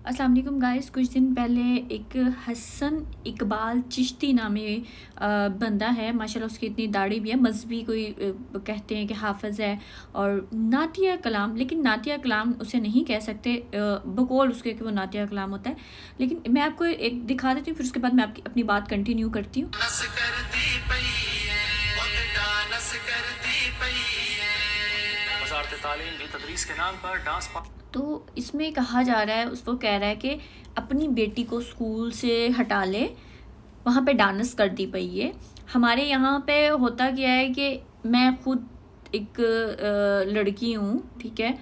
अस्सलाम वालेकुम गाइस। कुछ दिन पहले एक हसन इकबाल चिश्ती नामी बंदा है, माशाल्लाह उसकी इतनी दाढ़ी भी है, मजहबी कोई कहते हैं कि हाफिज़ है और नातिया कलाम, लेकिन नातिया कलाम उसे नहीं कह सकते बकौल उसके कि वो नातिया कलाम होता है। लेकिन मैं आपको एक दिखा देती हूँ, फिर उसके बाद मैं आपकी अपनी बात कंटिन्यू करती हूँ। तो इसमें कहा जा रहा है, उसको कह रहा है कि अपनी बेटी को स्कूल से हटा ले, वहाँ पे डांस करती पई है। हमारे यहाँ पे होता क्या है कि मैं खुद एक लड़की हूँ, ठीक है,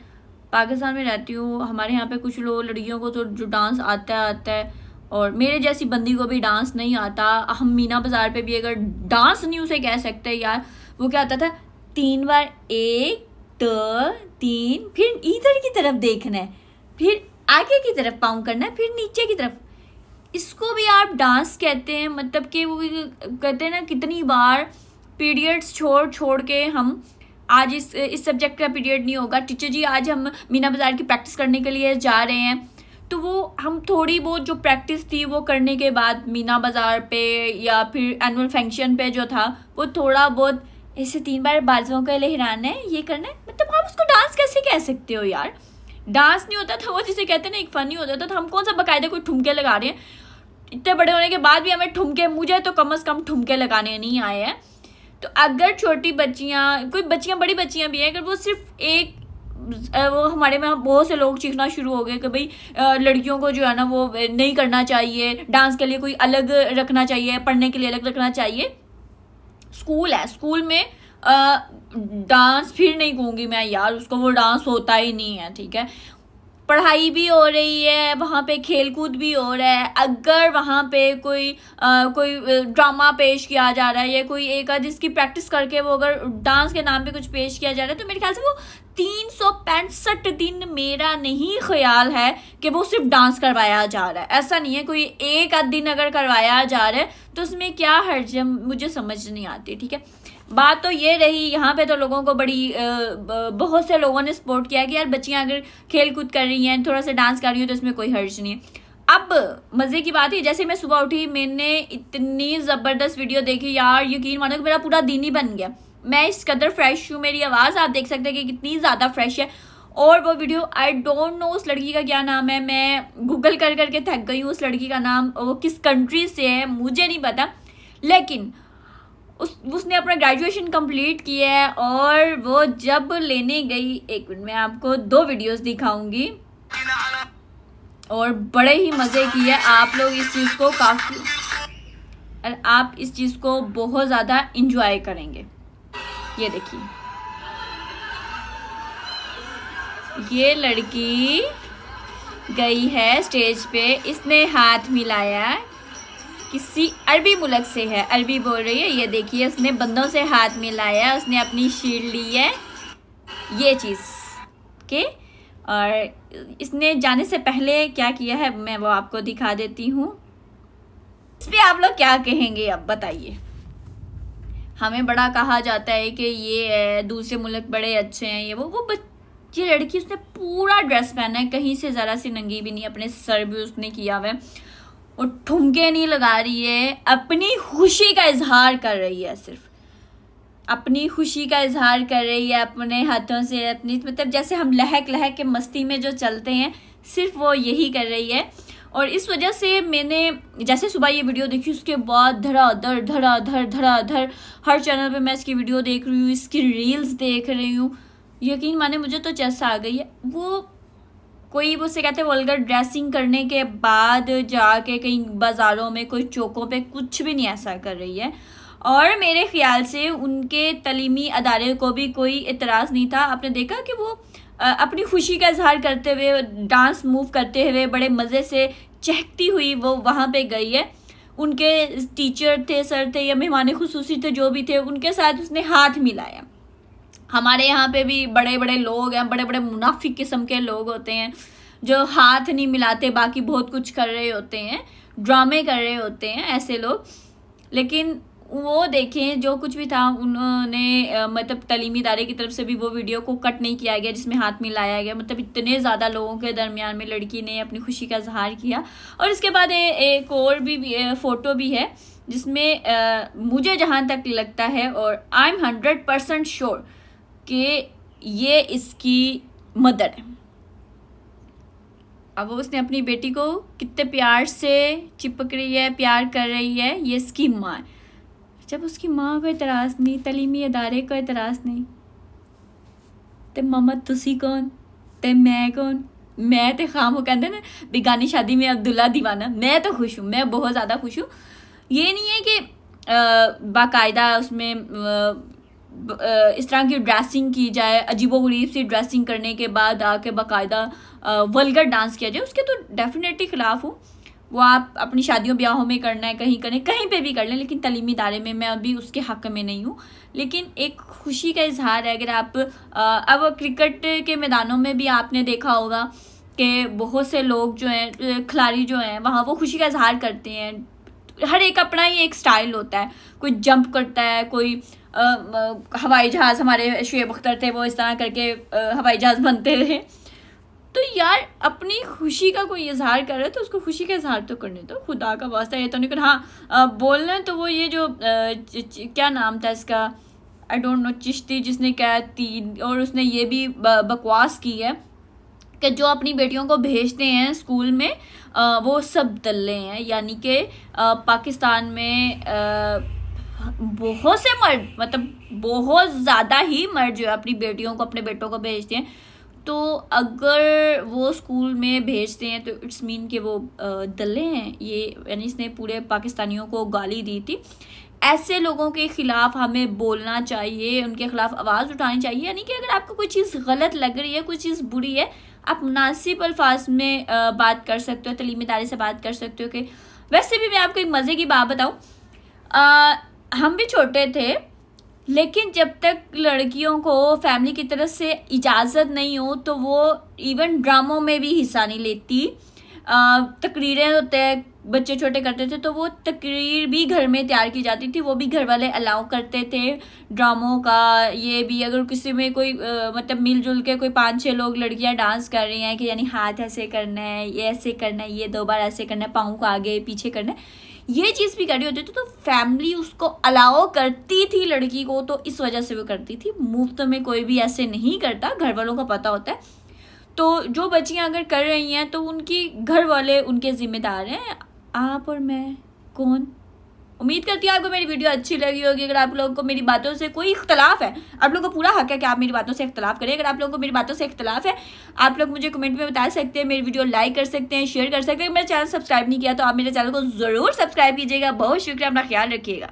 पाकिस्तान में रहती हूँ। हमारे यहाँ पे कुछ लोग लड़कियों को तो जो डांस आता है और मेरे जैसी बंदी को भी डांस नहीं आता। हम मीना बाज़ार पे भी अगर डांस नहीं उसे कह सकते यार, वो क्या आता था, 3 बार 1 2 3, फिर इधर की तरफ देखना है, फिर आगे की तरफ पाँव करना है, फिर नीचे की तरफ। इसको भी आप डांस कहते हैं? मतलब कि वो कहते हैं ना, कितनी बार पीरियड्स छोड़ छोड़ के हम आज इस सब्जेक्ट का पीरियड नहीं होगा, टीचर जी आज हम मीना बाज़ार की प्रैक्टिस करने के लिए जा रहे हैं, तो वो हम थोड़ी बहुत जो प्रैक्टिस थी वो करने के बाद मीना बाज़ार पे या फिर एनुअल फंक्शन पे जो था वो थोड़ा बहुत ऐसे 3 बार बाजुओं को लहराना है, ये करना है। मतलब आप उसको डांस कैसे कह सकते हो यार? डांस नहीं होता था वो, जिसे कहते हैं ना, एक फ़नी होता था। तो हम कौन सा बाकायदा कोई ठुमके लगा रहे हैं? इतने बड़े होने के बाद भी हमें ठुमके, मुझे तो कम से कम ठुमके लगाने नहीं आए हैं। तो अगर छोटी बच्चियाँ, कोई बच्चियाँ, बड़ी बच्चियाँ भी हैं, अगर वो सिर्फ एक वो हमारे में बहुत से लोग सीखना शुरू हो गए कि भाई लड़कियों को जो है ना वो नहीं करना चाहिए, डांस के लिए कोई अलग रखना चाहिए, पढ़ने के लिए अलग रखना चाहिए। स्कूल है, स्कूल में डांस फिर नहीं कहूँगी मैं यार, उसको वो डांस होता ही नहीं है, ठीक है। पढ़ाई भी हो रही है वहाँ पे, खेल कूद भी हो रहा है। अगर वहाँ पे कोई ड्रामा पेश किया जा रहा है या कोई एक आध इसकी प्रैक्टिस करके वो अगर डांस के नाम पे कुछ पेश किया जा रहा है, तो मेरे ख्याल से वो 365 दिन, मेरा नहीं ख्याल है कि वो सिर्फ डांस करवाया जा रहा है। ऐसा नहीं है, कोई एक आध दिन अगर करवाया जा रहा है तो उसमें क्या हर्ज है, मुझे समझ नहीं आती, ठीक है। बात तो ये रही, यहाँ पे तो लोगों को बहुत से लोगों ने सपोर्ट किया कि यार बच्चियाँ अगर खेल कूद कर रही हैं, थोड़ा सा डांस कर रही हैं, तो इसमें कोई हर्ज नहीं है। अब मज़े की बात है, जैसे मैं सुबह उठी, मैंने इतनी ज़बरदस्त वीडियो देखी यार, यकीन मानो कि मेरा पूरा दिन ही बन गया। मैं इस कदर फ्रेश हूँ, मेरी आवाज़ आप देख सकते हैं कि कितनी ज़्यादा फ्रेश है। और वो वीडियो, आई डोंट नो उस लड़की का क्या नाम है, मैं गूगल कर करके थक गई हूँ उस लड़की का नाम, वो किस कंट्री से है मुझे नहीं पता, लेकिन उसने अपना ग्रेजुएशन कंप्लीट किया है। और वो जब लेने गई, एक मिनट में आपको 2 वीडियोस दिखाऊंगी, और बड़े ही मज़े की है। आप लोग इस चीज़ को आप इस चीज़ को बहुत ज़्यादा इंजॉय करेंगे। ये देखिए, ये लड़की गई है स्टेज पे, इसने हाथ मिलाया, किसी अरबी मुल्क से है, अरबी बोल रही है। ये देखिए, उसने बंदों से हाथ मिलाया, उसने अपनी शील्ड ली है, ये चीज़ के। और इसने जाने से पहले क्या किया है मैं वो आपको दिखा देती हूँ। इस पर आप लोग क्या कहेंगे, अब बताइए। हमें बड़ा कहा जाता है कि ये है, दूसरे मुल्क बड़े अच्छे हैं, ये ये लड़की, उसने पूरा ड्रेस पहना है, कहीं से ज़रा सी नंगी भी नहीं, अपने सर भी उसने किया हुआ है, और ठुमके नहीं लगा रही है, अपनी खुशी का इजहार कर रही है, सिर्फ अपनी खुशी का इजहार कर रही है अपने हाथों से, अपनी, मतलब जैसे हम लहक लहक के मस्ती में जो चलते हैं, सिर्फ वो यही कर रही है। और इस वजह से मैंने जैसे सुबह ये वीडियो देखी, उसके बाद धड़ाधड़ हर चैनल पे मैं इसकी वीडियो देख रही हूँ, इसकी रील्स देख रही हूँ, यकीन माने मुझे तो चस्स आ गई है। वो कोई उससे कहते हैं वल्गर ड्रेसिंग करने के बाद जाके कहीं बाज़ारों में, कोई चौकों पे कुछ भी नहीं ऐसा कर रही है। और मेरे ख्याल से उनके तलीमी अदारे को भी कोई इतराज़ नहीं था। आपने देखा कि वो अपनी खुशी का इजहार करते हुए, डांस मूव करते हुए, बड़े मज़े से चहकती हुई वो वहाँ पे गई है। उनके टीचर थे, सर थे या मेहमान खुसूसी थे, जो भी थे, उनके साथ उसने हाथ मिलाया। हमारे यहाँ पे भी बड़े बड़े लोग हैं, बड़े बड़े मुनाफिक किस्म के लोग होते हैं जो हाथ नहीं मिलाते, बाकी बहुत कुछ कर रहे होते हैं, ड्रामे कर रहे होते हैं ऐसे लोग। लेकिन वो देखें जो कुछ भी था उन्होंने मतलब तालीमी इदारे की तरफ से भी वो वीडियो को कट नहीं किया गया जिसमें हाथ मिलाया गया, मतलब इतने ज़्यादा लोगों के दरमियान में लड़की ने अपनी खुशी का इजहार किया। और इसके बाद एक और भी फ़ोटो भी है जिसमें मुझे जहाँ तक लगता है और आई एम 100% श्योर कि ये इसकी मदर है। अब उसने अपनी बेटी को कितने प्यार से चिपक रही है, प्यार कर रही है, ये इसकी माँ है। जब उसकी माँ को एतराज़ नहीं, तलीमी अदारे को एतराज़ नहीं, तो मम्मा तुसी कौन ते मैं कौन? मैं तो खाम हो कहते ना बेगानी शादी में अब्दुल्ला दीवाना। मैं तो खुश हूँ, मैं बहुत ज़्यादा खुश हूँ। ये नहीं है कि बाकायदा उसमें इस तरह की ड्रेसिंग की जाए, अजीबोगरीब सी ड्रेसिंग करने के बाद आके बाकायदा वल्गर डांस किया जाए, उसके तो डेफिनेटली ख़िलाफ़ हूँ। वो आप अपनी शादियों ब्याहों में करना है, कहीं करें, कहीं पे भी कर लें, लेकिन तालीमी इदारे में मैं अभी उसके हक़ में नहीं हूँ। लेकिन एक खुशी का इजहार है। अगर आप अब क्रिकेट के मैदानों में भी आपने देखा होगा कि बहुत से लोग जो हैं, खिलाड़ी जो हैं, वहाँ वो खुशी का इजहार करते हैं। हर एक अपना ही एक स्टाइल होता है, कोई जंप करता है, कोई हवाई जहाज़, हमारे शुएब अख्तर थे वो इस तरह करके हवाई जहाज़ बनते रहे। तो यार अपनी खुशी का कोई इजहार कर रहा है तो उसको खुशी का इजहार तो करने दो, खुदा का वास्ता। ये तो नहीं कर, हाँ बोलना तो वो ये जो क्या नाम था इसका, आई डोंट नो, चिश्ती, जिसने कहा थी और उसने ये भी बकवास की है कि जो अपनी बेटियों को भेजते हैं स्कूल में वो सब दल्ले हैं। यानी कि पाकिस्तान में बहुत से मर्द, मतलब बहुत ज़्यादा ही मर्द जो है अपनी बेटियों को, अपने बेटों को भेजते हैं। तो अगर वो स्कूल में भेजते हैं तो इट्स मीन कि वो दल्ले हैं। ये यानी इसने पूरे पाकिस्तानियों को गाली दी थी। ऐसे लोगों के ख़िलाफ़ हमें बोलना चाहिए, उनके ख़िलाफ़ आवाज़ उठानी चाहिए। यानी कि अगर आपको कोई चीज़ गलत लग रही है, कोई चीज़ बुरी है, आप मुनासिब अल्फाज में बात कर सकते हो, तालीमी इदारे से बात कर सकते हो। कि वैसे भी मैं आपको एक मज़े की बात बताऊँ, हम भी छोटे थे, लेकिन जब तक लड़कियों को फैमिली की तरफ से इजाज़त नहीं हो तो वो इवन ड्रामों में भी हिस्सा नहीं लेती। तकरीरें होते हैं, बच्चे छोटे करते थे तो वो तकरीर भी घर में तैयार की जाती थी, वो भी घर वाले अलाउ करते थे ड्रामों का। ये भी अगर किसी में कोई मतलब मिलजुल के कोई 5-6 लोग लड़कियां डांस कर रही हैं कि यानी हाथ ऐसे करना है, ये ऐसे करना है, ये 2 बार ऐसे करना है, पाँव को आगे पीछे करना है, ये चीज़ भी करी होती थी तो फैमिली उसको अलाउ करती थी लड़की को, तो इस वजह से वो करती थी। मुफ्त में कोई भी ऐसे नहीं करता, घर वालों को पता होता है। तो जो बच्चियां अगर कर रही हैं तो उनकी घर वाले उनके ज़िम्मेदार हैं, आप और मैं कौन। उम्मीद करती हूँ आपको मेरी वीडियो अच्छी लगी होगी। अगर आप लोगों को मेरी बातों से कोई इख्तलाफ है, आप लोगों को पूरा हक है कि आप मेरी बातों से इख्तलाफ करें। अगर आप लोगों को मेरी बातों से इख्तलाफ है, आप लोग मुझे कमेंट में बता सकते हैं, मेरी वीडियो लाइक कर सकते हैं, शेयर कर सकते हैं। मेरा चैनल सब्सक्राइब नहीं किया तो आप मेरे चैनल को ज़रूर सब्सक्राइब कीजिएगा। बहुत शुक्रिया, अपना ख्याल रखिएगा।